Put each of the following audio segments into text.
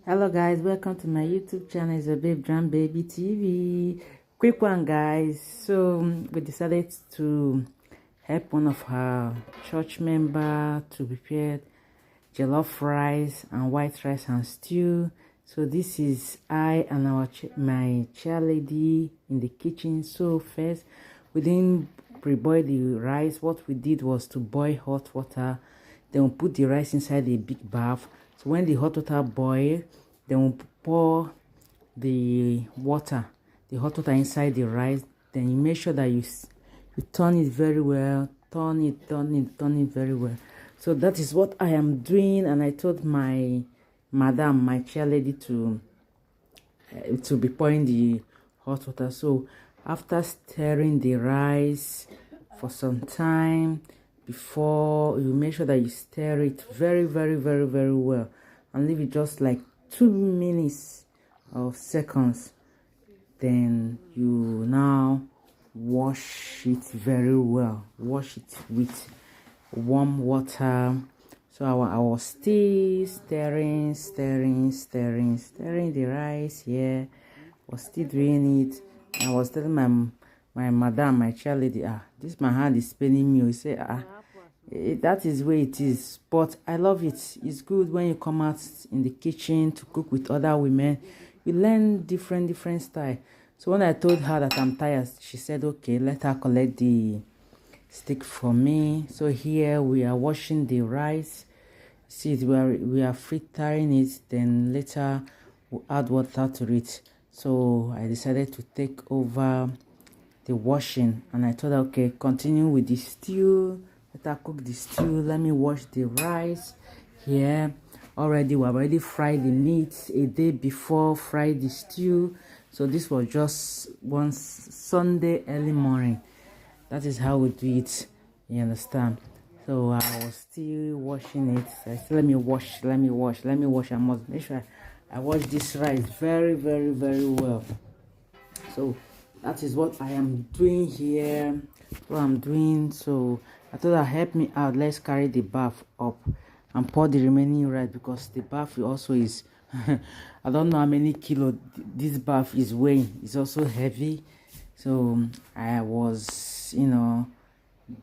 Hello guys, welcome to my YouTube channel. It's a Babe Drum Baby TV. Quick one guys. So we decided to help one of our church member to prepare jollof rice and white rice and stew. So this is I and my chair lady in the kitchen. So first we didn't pre-boil the rice. What we did was to boil hot water, then we put the rice inside a big bath. So when the hot water boil, then we pour the hot water inside the rice. Then you make sure that you turn it very well, turn it very well. So that is what I am doing, and I told my madam, my chair lady, to be pouring the hot water. So after stirring the rice for some time, before you make sure that you stir it very well and leave it just like 2 minutes or seconds, then you now wash it very well. Wash it with warm water. So I was still stirring the rice here. Was still doing it. I was telling my madam, my chair lady, this my hand is paining me. You say, that is where it is, but I love it. It's good when you come out in the kitchen to cook with other women. You learn different style. So when I told her that I'm tired, she said, okay, let her collect the stick for me. So here we are washing the rice. See, we are frittering it, then later we'll add water to it. So I decided to take over the washing, and I told her, okay, continue with the stew. Let her cook the stew. Let me wash the rice. Here already we already fried the meat a day before, fried the stew. So this was just one Sunday early morning. That is how we do it, you understand? So I was still washing it. I said, let me wash. I must make sure I wash this rice very well. So that is what I am doing here. What I'm doing. So I thought that help me out. Let's carry the bath up and pour the remaining rice, because the bath also is I don't know how many kilo this bath is weighing. It's also heavy. So I was,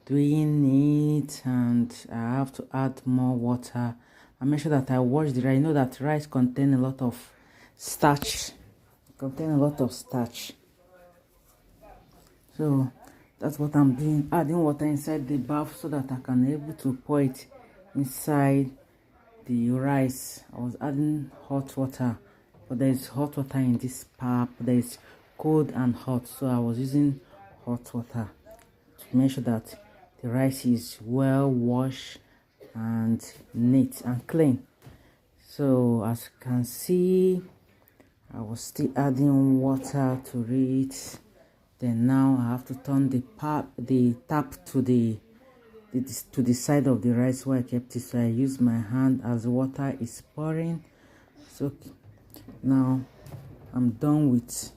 doing it, and I have to add more water and make sure that I wash the rice. You know that rice contain a lot of starch. So that's what I'm doing, adding water inside the bath so that I can be able to pour it inside the rice. I was adding hot water, but there is hot water in this pap. There is cold and hot, so I was using hot water to make sure that the rice is well washed and neat and clean. So as you can see, I was still adding water to it. Then now I have to turn the tap to the side of the rice where I kept it. So I use my hand as water is pouring. So now I'm done with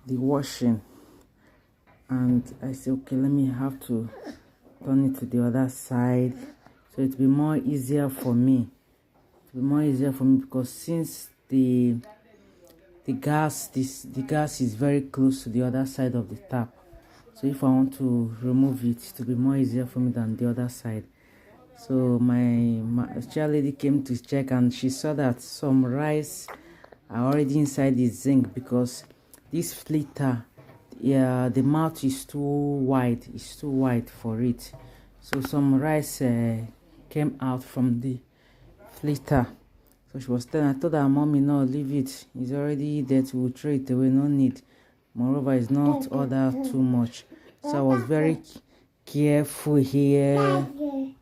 the washing, and I say, okay, let me have to turn it to the other side, so it'll be more easier for me. Because since the gas is very close to the other side of the tap, so if I want to remove it, to be more easier for me than the other side. So my chair lady came to check, and she saw that some rice are already inside the zinc, because this filter, the mouth is too wide. It's too wide for it. So some rice came out from the filter. So she was telling, I told her, mommy, no, leave it. It's already there. We'll throw it away. No need. Moreover, it's not all that too much. So I was very careful here. I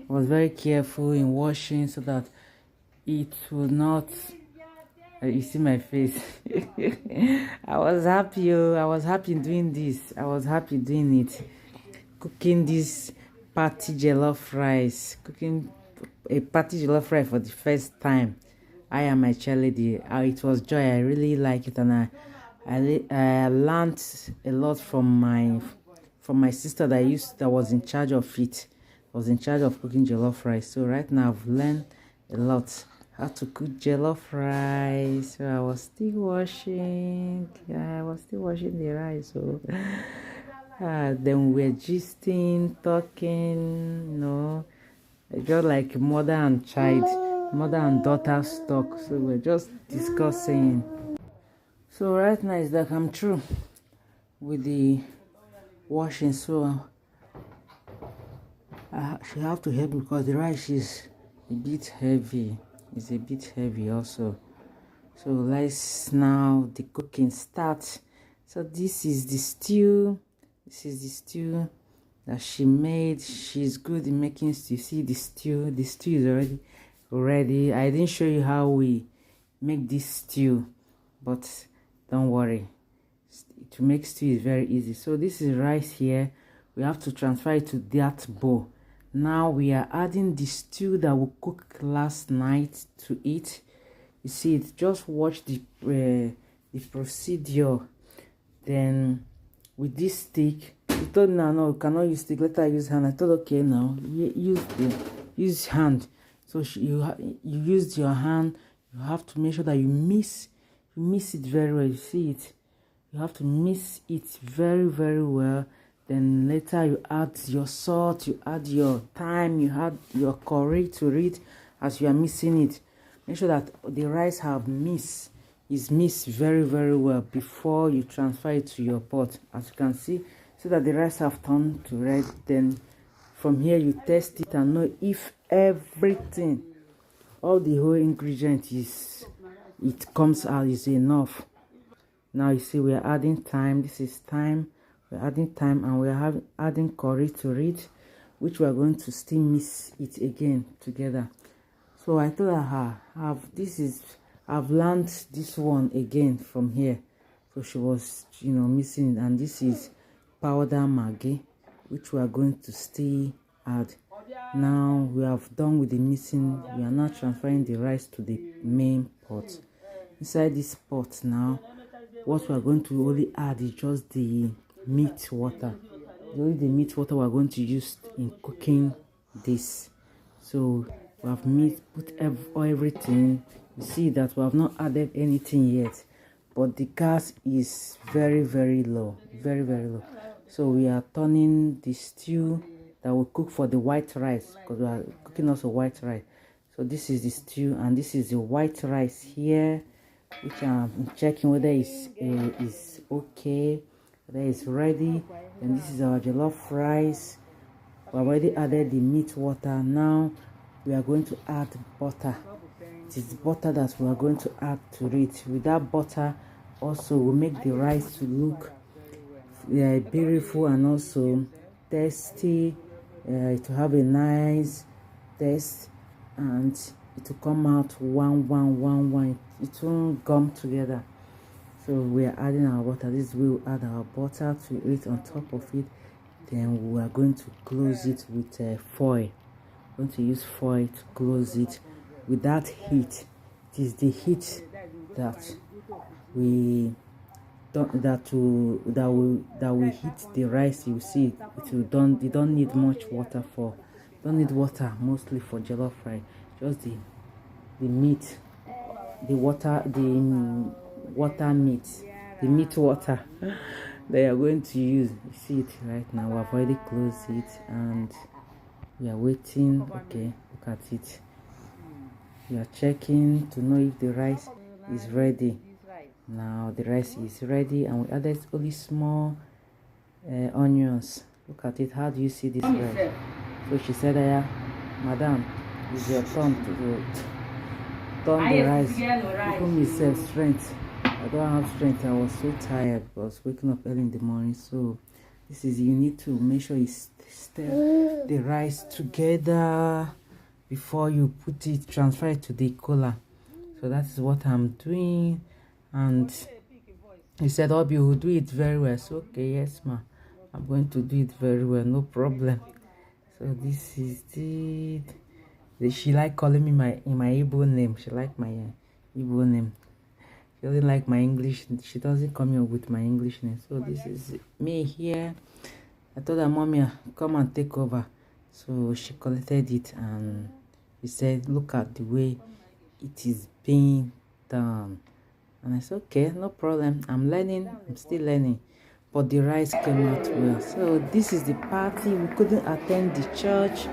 was very careful in washing so that it will not. You see my face. I was happy. I was happy doing this. I was happy doing it. Cooking this party jollof rice. Cooking a party jollof rice for the first time. I am my chair lady. It was joy. I really like it, and I learned a lot from my sister that was in charge of it. Was in charge of cooking jollof rice. So right now I've learned a lot, how to cook jollof rice. So I was still washing. I was still washing the rice. So then we were gisting, talking, just like mother and child, mother and daughter talk. So we're just discussing. So right now is that I'm through with the washing. So she have to help because the rice is a bit heavy. It's a bit heavy also. So let's now the cooking start. So this is the stew. This is the stew that she made. She's good in making stew. See the stew. The stew is already ready. I didn't show you how we make this stew, but don't worry. To make stew is very easy. So this is rice here. We have to transfer it to that bowl. Now we are adding the stew that we cooked last night to it. You see it. Just watch the procedure. Then with this stick, you told me no, you cannot use stick. Let her use hand. I thought okay now. Use hand. So you used your hand. You have to make sure that you mix it very well. You see it. You have to mix it very, very well. Then later you add your salt, you add your thyme, you add your curry to it as you are mixing it. Make sure that the rice is mixed very, very well before you transfer it to your pot. As you can see, so that the rice have turned to red. Then from here you test it and know if everything, all the whole ingredient it comes out is enough. Now you see we are adding thyme. This is thyme. We're adding thyme and we are adding curry to it, which we are going to still mix it again together. So I told her, I've learned this one again from here. So she was, missing it. And this is powder Maggi, which we are going to still add. Now we have done with the mixing. We are now transferring the rice to the main pot. Inside this pot now, what we are going to only add is just the meat water. Only the meat water we are going to use in cooking this. So we have put everything. You see that we have not added anything yet, but the gas is very, very low, very, very low. So we are turning the stew that will cook for the white rice, because we are cooking also white rice. So this is the stew and this is the white rice here, which I'm checking whether is okay, whether it's ready. And this is our jollof rice. We already added the meat water. Now we are going to add butter. It is butter that we are going to add to it. With that butter also will make the rice to look beautiful and also tasty. It will have a nice taste and it will come out one. It won't gum together. So we are adding our butter. This way we'll add our butter to it on top of it. Then we are going to close it with foil. We're going to use foil to close it with that heat. It is the heat that we will heat the rice. You see you don't need much water don't need water mostly for jollof rice. Just the meat, the water meat, the meat water they are going to use. You see it right now. We've already closed it and we are waiting. Okay, look at it. We are checking to know if the rice is ready. Now the rice is ready and we added only small onions. Look at it. How do you see this rice? So she said, Madam, it's your turn to turn the rice. People me self strength. I don't have strength. I was so tired. I was waking up early in the morning. So this is, you need to make sure you stir the rice together before you transfer it to the cooler. So that is what I'm doing. And he said, Obi will do it very well. So okay, yes ma, I'm going to do it very well, no problem. So this is it. She like calling me my Igbo name. She like my Igbo name. She doesn't like my English. She doesn't come up with my English name. So this is me here. I told her, Mommy, come and take over. So she collected it and he said, look at the way it is being done. And I said, okay, no problem. I'm learning. I'm still learning. But the rice came out well. So this is the party. We couldn't attend the church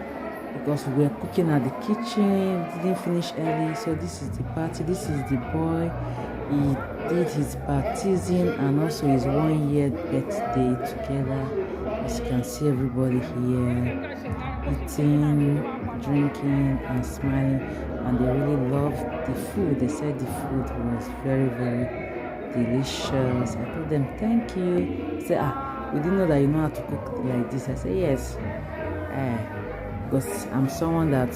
because we were cooking at the kitchen. We didn't finish early. So this is the party. This is the boy. He did his baptism and also his 1 year birthday together. As you can see, everybody here eating, drinking and smiling, and they really loved the food. They said the food was very, very delicious. I told them thank you. They said, we didn't know that you know how to cook like this. I said yes, because I'm someone that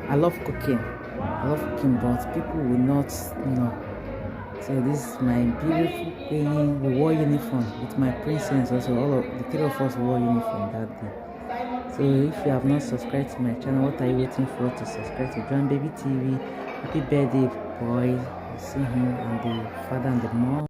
I love cooking. But people will not know. So this is my beautiful queen. We wore uniform with my princess also. All of the three of us wore uniform that day. So if you have not subscribed to my channel, what are you waiting for to subscribe to Joan Baby TV? Happy birthday, boy. You see him and the father and the mom.